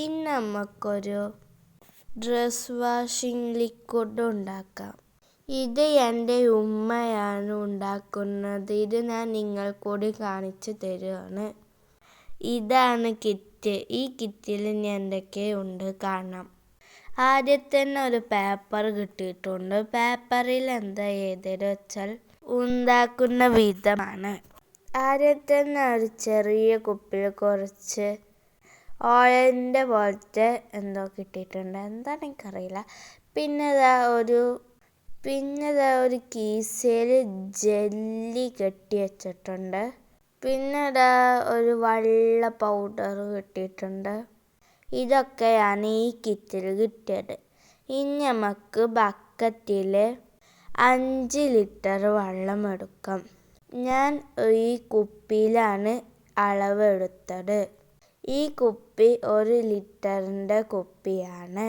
ഇനി നമുക്കൊരു dress washing liquid ഉണ്ടാക്കാം. ഇത് എൻ്റെ ഉമ്മയാണ് ഉണ്ടാക്കുന്നത്. ഇത് ഞാൻ നിങ്ങൾക്കൂടി കാണിച്ചു തരുകയാണ്. ഇതാണ് കിറ്റ്. ഈ കിറ്റിൽ ഇനി എന്തൊക്കെയുണ്ട് കാണാം. ആദ്യം തന്നെ ഒരു പേപ്പർ കിട്ടിയിട്ടുണ്ട്. പേപ്പറിൽ എന്താ എഴുതിയത് വെച്ചാൽ ഉണ്ടാക്കുന്ന വിധമാണ്. ആദ്യം തന്നെ ഒരു ചെറിയ കുപ്പിയിൽ കുറച്ച് ഓയിലിൻ്റെ പോലത്തെ എന്തോ കിട്ടിയിട്ടുണ്ട്. എന്താണ് എനിക്കറിയില്ല. പിന്നെ ഒരു കീസയിൽ ജെല്ലി കെട്ടി വെച്ചിട്ടുണ്ട്. പിന്നെ ഒരു വെള്ള പൗഡർ കിട്ടിയിട്ടുണ്ട്. ഇതൊക്കെയാണ് ഈ കിറ്റിൽ കിട്ടിയത്. ഇനി നമുക്ക് ബക്കറ്റിൽ 5 ലിറ്റർ വെള്ളം എടുക്കാം. ഞാൻ ഈ കുപ്പിയിലാണ് അളവെടുത്തത്. ഈ കുപ്പി 1 ലിറ്ററിൻ്റെ കുപ്പിയാണ്.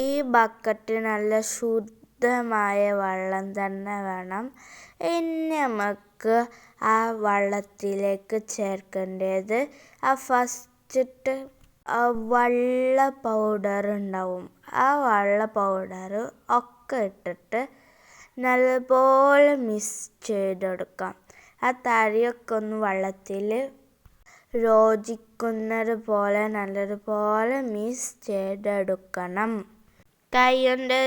ഈ ബക്കറ്റ് നല്ല ശുദ്ധമായ വെള്ളം തന്നെ വേണം. ഇനി നമുക്ക് ആ വെള്ളത്തിലേക്ക് ചേർക്കേണ്ടത് ഫസ്റ്റ് വെള്ള പൗഡർ ഉണ്ടാവും. ആ വെള്ള പൗഡർ ഒക്കെ ഇട്ടിട്ട് നല്ലപോലെ മിക്സ് ചെയ്തെടുക്കാം. ആ തരിയൊക്കെ ഒന്ന് വെള്ളത്തിൽ യോജിക്കുന്നത് പോലെ നല്ലതുപോലെ മിക്സ് ചെയ്തെടുക്കണം. കൈ കൊണ്ട്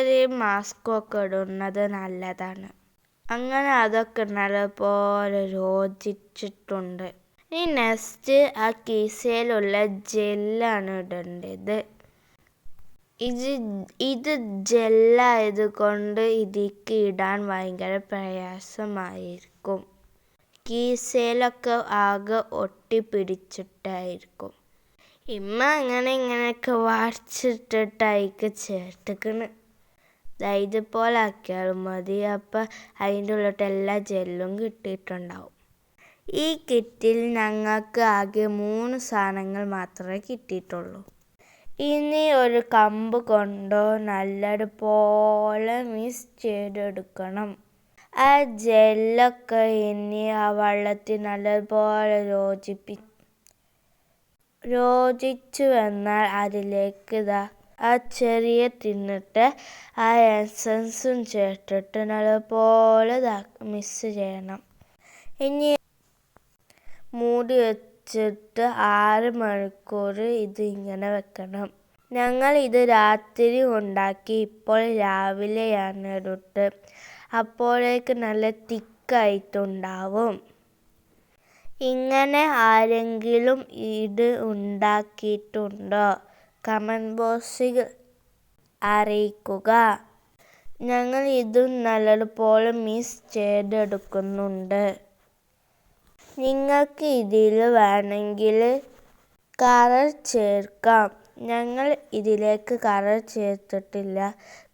മാസ്കൊക്കെ ഇടുന്നത് നല്ലതാണ്. അങ്ങനെ അതൊക്കെ നല്ലപോലെ യോജിച്ചിട്ടുണ്ട്. ഇനി നെക്സ്റ്റ് ആ കീസയിലുള്ള ജെല്ലാണ് ഇടേണ്ടത്. ഇത് ജെല്ലായത് കൊണ്ട് ഇതിലേക്ക് ഇടാൻ ഭയങ്കര പ്രയാസമായിരിക്കും. കീസയിലൊക്കെ ആകെ ഒട്ടിപ്പിടിച്ചിട്ടായിരിക്കും. ഇങ്ങനെയൊക്കെ വരച്ചിട്ടിട്ടായിരിക്കും ചേർത്തിക്കണ്. ഇതുപോലെ ആക്കിയാലും മതി. അപ്പം അതിൻ്റെ ഉള്ളിട്ട് എല്ലാ ജെല്ലും കിട്ടിയിട്ടുണ്ടാവും. ഈ കിറ്റിൽ ഞങ്ങൾക്ക് ആകെ 3 സാധനങ്ങൾ മാത്രമേ കിട്ടിയിട്ടുള്ളൂ. ഇനി ഒരു കമ്പ് കൊണ്ടോ നല്ലതുപോലെ മിക്സ് ചെയ്തെടുക്കണം. ആ ജെല്ലൊക്കെ ഇനി ആ വെള്ളത്തിൽ നല്ലതുപോലെ യോജിച്ചു വന്നാൽ അതിലേക്ക് ആ ചെറിയ തിന്നിട്ട് ആ എസൻസും ചേർത്തിട്ട് നല്ലപോലെ മിക്സ് ചെയ്യണം. ഇനി മൂടി വെച്ചിട്ട് 6 മണിക്കൂർ ഇത് ഇങ്ങനെ വെക്കണം. ഞങ്ങൾ ഇത് രാത്രി ഉണ്ടാക്കി. ഇപ്പോൾ രാവിലെയാണ് എടുത്ത്. അപ്പോഴേക്ക് നല്ല തിക്കായിട്ടുണ്ടാവും. ഇങ്ങനെ ആരെങ്കിലും ഇത് ഉണ്ടാക്കിയിട്ടുണ്ടോ? കമൻറ്റ് ബോക്സിൽ അറിയിക്കുക. ഞങ്ങൾ ഇതും നല്ലതുപോലെ മിക്സ് ചെയ്തെടുക്കുന്നുണ്ട്. നിങ്ങൾക്ക് ഇതിൽ വേണമെങ്കിൽ കളർ ചേർക്കാം. ഞങ്ങൾ ഇതിലേക്ക് കളർ ചേർത്തിട്ടില്ല.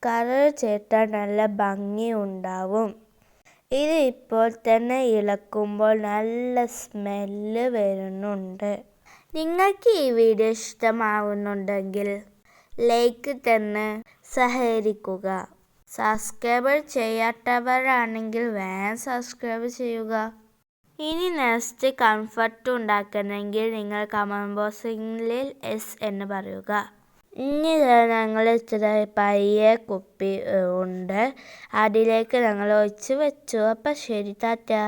കളർ ചേർത്താൽ നല്ല ഭംഗി ഉണ്ടാവും. ഇത് ഇപ്പോൾ തന്നെ ഇളക്കുമ്പോൾ നല്ല സ്മെല്ല് വരുന്നുണ്ട്. നിങ്ങൾക്ക് ഈ വീഡിയോ ഇഷ്ടമാവുന്നുണ്ടെങ്കിൽ ലൈക്ക് തന്നെ സഹകരിക്കുക. സബ്സ്ക്രൈബ് ചെയ്യാത്തവരാണെങ്കിൽ വേഗം സബ്സ്ക്രൈബ് ചെയ്യുക. ഇനി നെക്സ്റ്റ് കംഫർട്ട് ഉണ്ടാക്കണമെങ്കിൽ നിങ്ങൾ കമൻറ്റ് ബോക്സിൽ എസ് എന്ന് പറയുക. ഇനി ഞങ്ങൾ പയ്യ കുപ്പി ഉണ്ട്. അതിലേക്ക് ഞങ്ങൾ ഒഴിച്ച് വെച്ചു. അപ്പം ശരി, ടാറ്റാ.